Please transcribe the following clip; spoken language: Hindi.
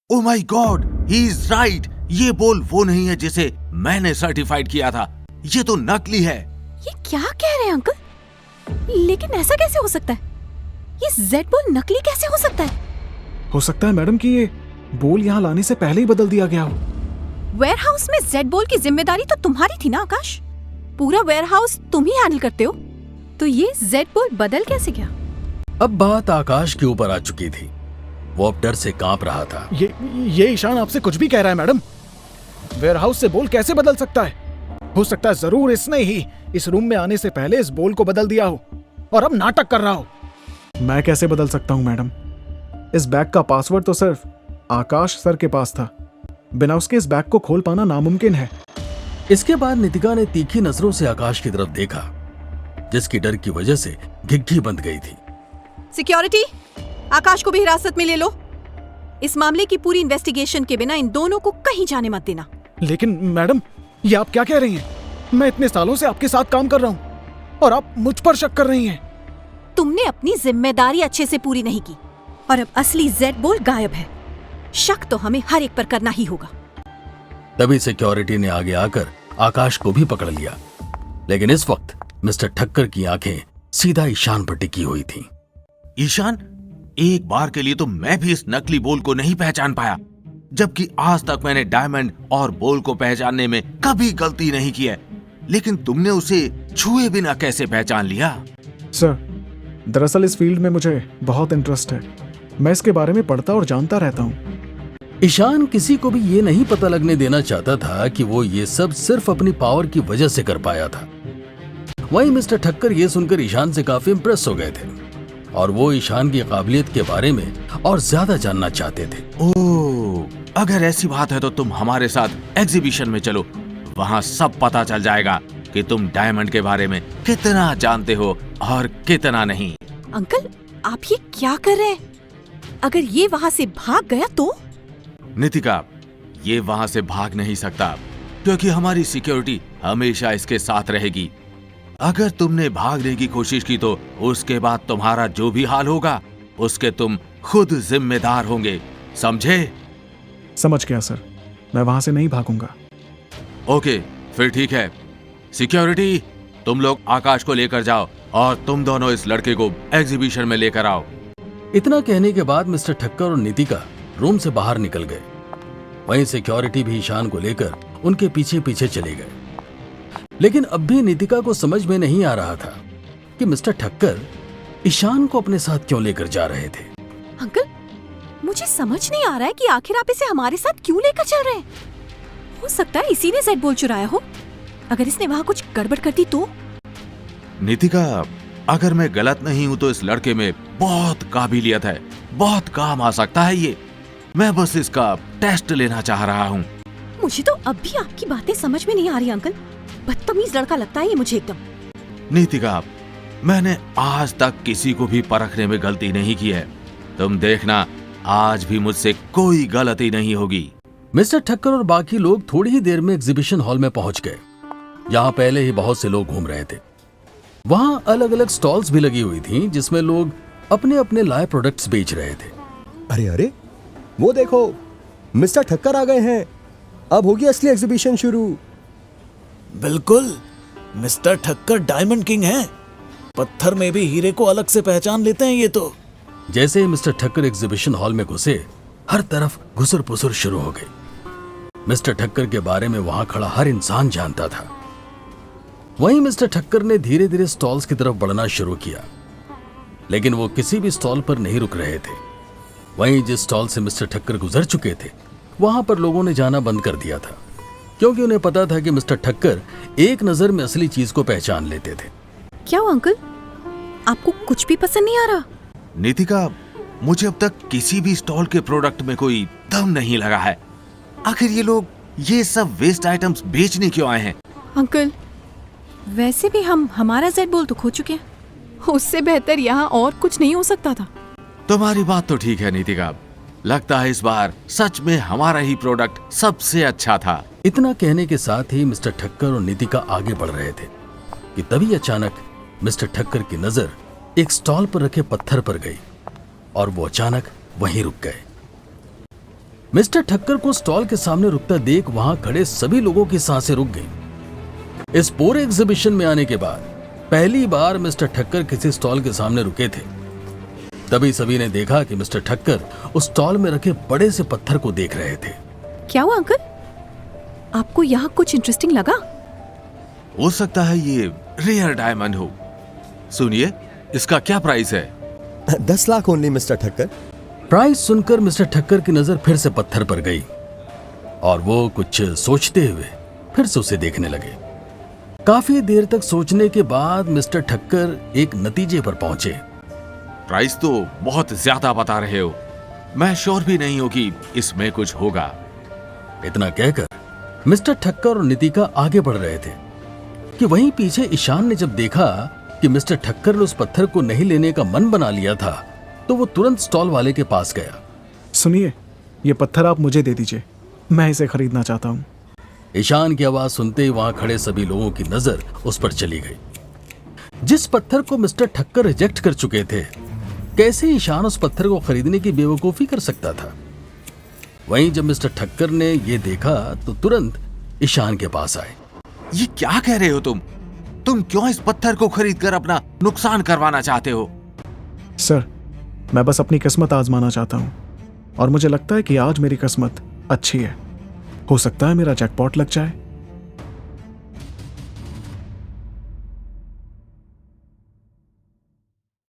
Oh my God, he is right. ये बोल वो नहीं है जिसे मैंने सर्टिफाइड किया था, ये तो नकली है। ये क्या कह रहे हैं अंकल? लेकिन ऐसा कैसे हो सकता है? ये जेड बोल नकली कैसे हो सकता है? हो सकता है मैडम कि ये बोल यहाँ लाने से पहले ही बदल दिया गया हो। वेयरहाउस में जेड बोल की जिम्मेदारी तो तुम्हारी थी ना आकाश? पूरा वेयरहाउस तुम ही हैंडल करते हो, तो ये जेड बोल बदल कैसे गया? अब बात आकाश के ऊपर आ चुकी थी। वो अब डर से कांप रहा था। ये ईशान आपसे कुछ भी कह रहा है मैडम। वेयरहाउस से बोल कैसे बदल सकता है? हो सकता है जरूर इसने ही इस रूम में आने से पहले इस बोल को बदल दिया हो और अब नाटक कर रहा हो। मैं कैसे बदल सकता हूँ मैडम? इस बैग का पासवर्ड तो सिर्फ आकाश सर के पास था। बिना उसके इस बैग को खोल पाना नामुमकिन है। इसके बाद नितिका ने तीखी नजरों से आकाश की तरफ देखा, जिसकी डर की वजह से घिघी बंद गई थी। सिक्योरिटी, आकाश को भी हिरासत में ले लो। इस मामले की पूरी इन्वेस्टिगेशन के बिना इन दोनों को कहीं जाने मत देना। लेकिन मैडम, ये आप क्या कह रही हैं? मैं इतने सालों से आपके साथ काम कर रहा हूँ और आप मुझ पर शक कर रही हैं। तुमने अपनी जिम्मेदारी अच्छे से पूरी नहीं की और अब असली जेड बोल गायब है। शक तो हमें हर एक पर करना ही होगा। तभी सिक्योरिटी ने आगे आकर आकाश को भी पकड़ लिया, लेकिन इस वक्त मिस्टर ठक्कर की आंखें सीधा ईशान पर टिकी हुई थीं। ईशान, एक बार के लिए तो मैं भी इस नकली बोल को नहीं पहचान पाया, जबकि आज तक मैंने डायमंड और बोल को पहचानने में कभी गलती नहीं की है। लेकिन तुमने उसे छुए बिना कैसे पहचान लिया? सर, दरअसल इस फील्ड में मुझे बहुत इंटरेस्ट है। मैं इसके बारे में पढ़ता और जानता रहता हूँ। ईशान किसी को भी ये नहीं पता लगने देना चाहता था कि वो ये सब सिर्फ अपनी पावर की वजह से कर पाया था। वहीं मिस्टर ठक्कर ये सुनकर ईशान से काफी इंप्रेस हो गए थे और वो ईशान की काबिलियत के बारे में और ज्यादा जानना चाहते थे। ओह, अगर ऐसी बात है तो तुम हमारे साथ एग्जीबिशन में चलो। वहाँ सब पता चल जाएगा कि तुम डायमंड के बारे में कितना जानते हो और कितना नहीं। अंकल, आप ये क्या कर रहे हैं? अगर ये वहाँ से भाग गया तो? नितिका, ये वहाँ से भाग नहीं सकता क्योंकि हमारी सिक्योरिटी हमेशा इसके साथ रहेगी। अगर तुमने भागने की कोशिश की तो उसके बाद तुम्हारा जो भी हाल होगा उसके तुम खुद जिम्मेदार होंगे, समझे? समझ गया सर, मैं वहां से नहीं भागूंगा। ओके, फिर ठीक है। सिक्योरिटी, तुम लोग आकाश को लेकर जाओ और तुम दोनों इस लड़के को एग्जीबिशन में लेकर आओ। इतना कहने के बाद मिस्टर ठक्कर और नितिका रूम से बाहर निकल गए। वहीं सिक्योरिटी भी ईशान को लेकर उनके पीछे पीछे चले गए। लेकिन अब भी नितिका को समझ में नहीं आ रहा था कि मिस्टर ठक्कर ईशान को अपने साथ क्यों लेकर जा रहे थे। अंकल, मुझे समझ नहीं आ रहा है कि आखिर आप इसे हमारे साथ क्यों लेकर चल रहे हैं। हो सकता है इसी ने जेड बोल चुराया हो। अगर इसने वहाँ कुछ गड़बड़ कर दी तो? नितिका, अगर मैं गलत नहीं हूं तो इस लड़के में बहुत काबिलियत है, बहुत काम आ सकता है ये। मैं बस इसका टेस्ट लेना चाह रहा हूँ। मुझे तो अब भी आपकी बातें समझ में नहीं आ रही अंकल। बदतमीज लड़का लगता है ये मुझे एकदम। नितिका, मैंने आज तक किसी को भी परखने में गलती नहीं की है। तुम देखना, आज भी मुझसे कोई गलती नहीं होगी। मिस्टर ठक्कर और बाकी लोग थोड़ी ही देर में एग्जीबिशन हॉल में पहुंच गए। यहाँ पहले ही बहुत से लोग घूम रहे थे। वहाँ अलग अलग स्टॉल्स भी लगी हुई थीं, जिसमें लोग अपने अपने लाए प्रोडक्ट्स बेच रहे थे। अरे अरे, वो देखो, मिस्टर ठक्कर आ गए हैं। अब होगी असली एग्जीबिशन शुरू। बिल्कुल, मिस्टर ठक्कर डायमंड किंग हैं। पत्थर में भी हीरे को अलग से पहचान लेते हैं ये तो। जैसे ही मिस्टर ठक्कर एग्जीबिशन हॉल में घुसे, हर तरफ घुसर पुसर शुरू हो गई। मिस्टर ठक्कर के बारे में वहां खड़ा हर इंसान जानता था। वहीं मिस्टर ठक्कर ने धीरे धीरे स्टॉल्स की तरफ बढ़ना शुरू किया, लेकिन वो किसी भी स्टॉल पर नहीं रुक रहे थे। वहीं जिस स्टॉल से मिस्टर ठक्कर गुजर चुके थे, वहां पर लोगों ने जाना बंद कर दिया था, क्योंकि उन्हें पता था कि मिस्टर ठक्कर एक नजर में असली चीज को पहचान लेते थे। क्या हुआ अंकल? आपको कुछ भी पसंद नहीं आ रहा? नितिका, मुझे अब तक किसी भी स्टॉल के प्रोडक्ट में कोई दम नहीं लगा है। आखिर ये लोग ये सब वेस्ट आइटम्स बेचने क्यों आए हैं? अंकल, वैसे भी हम हमारा जेड बोल तो खो चुके हैं। उससे बेहतर यहाँ और कुछ नहीं हो सकता था। तुम्हारी बात तो ठीक है नितिका, लगता है इस बार सच में हमारा ही प्रोडक्ट सबसे अच्छा था। इतना कहने के साथ ही मिस्टर ठक्कर और नितिका आगे बढ़ रहे थे कि तभी अचानक मिस्टर ठक्कर की नजर एक स्टॉल पर रखे पत्थर पर गई और वो अचानक वहीं रुक गए। मिस्टर ठक्कर को स्टॉल के सामने रुकता देख वहां खड़े सभी लोगों की सांसें रुक गईं। इस पूरे एग्जीबिशन में आने के बाद पहली बार मिस्टर ठक्कर किसी स्टॉल के सामने रुके थे। तभी सभी ने देखा कि मिस्टर ठक्कर उस स्टॉल में रखे बड़े से पत्थर को देख रहे थे। क्या हुआ अंकल? आपको यहाँ कुछ इंटरेस्टिंग लगा? हो सकता है ये रेयर डायमंड हो। सुनिए, इसका क्या प्राइस है? 10 lakh only mister Thakkar. Price सुनकर मिस्टर ठक्कर की नजर फिर से पत्थर पर गई और वो कुछ सोचते हुए फिर से उसे देखने लगे। काफी देर तक सोचने के बाद मिस्टर ठक्कर एक नतीजे पर पहुंचे। प्राइस तो बहुत ज्यादा बता रहे हो, मैं श्योर भी नहीं हूं कि इसमें कुछ होगा। इतना कहकर मिस्टर ठक्कर और नितिका आगे बढ़ रहे थे कि वहीं पीछे ईशान ने जब देखा कि मिस्टर ठक्कर ने उस पत्थर को नहीं लेने का मन बना लिया था तो वो तुरंत स्टॉल वाले के पास गया। सुनिए, ये पत्थर आप मुझे दे दीजिए, मैं इसे खरीदना चाहता हूँ। ईशान की आवाज सुनते ही वहां खड़े सभी लोगों की नजर उस पर चली गई। जिस पत्थर को मिस्टर ठक्कर रिजेक्ट कर चुके थे, कैसे ईशान उस पत्थर को खरीदने की बेवकूफी कर सकता था। वहीं जब मिस्टर ठक्कर ने यह देखा तो तुरंत ईशान के पास आए। ये क्या कह रहे हो तुम? तुम क्यों इस पत्थर को खरीदकर अपना नुकसान करवाना चाहते हो? सर, मैं बस अपनी किस्मत आजमाना चाहता हूँ और मुझे लगता है कि आज मेरी किस्मत अच्छी है। हो सकता है मेरा जैकपॉट लग जाए।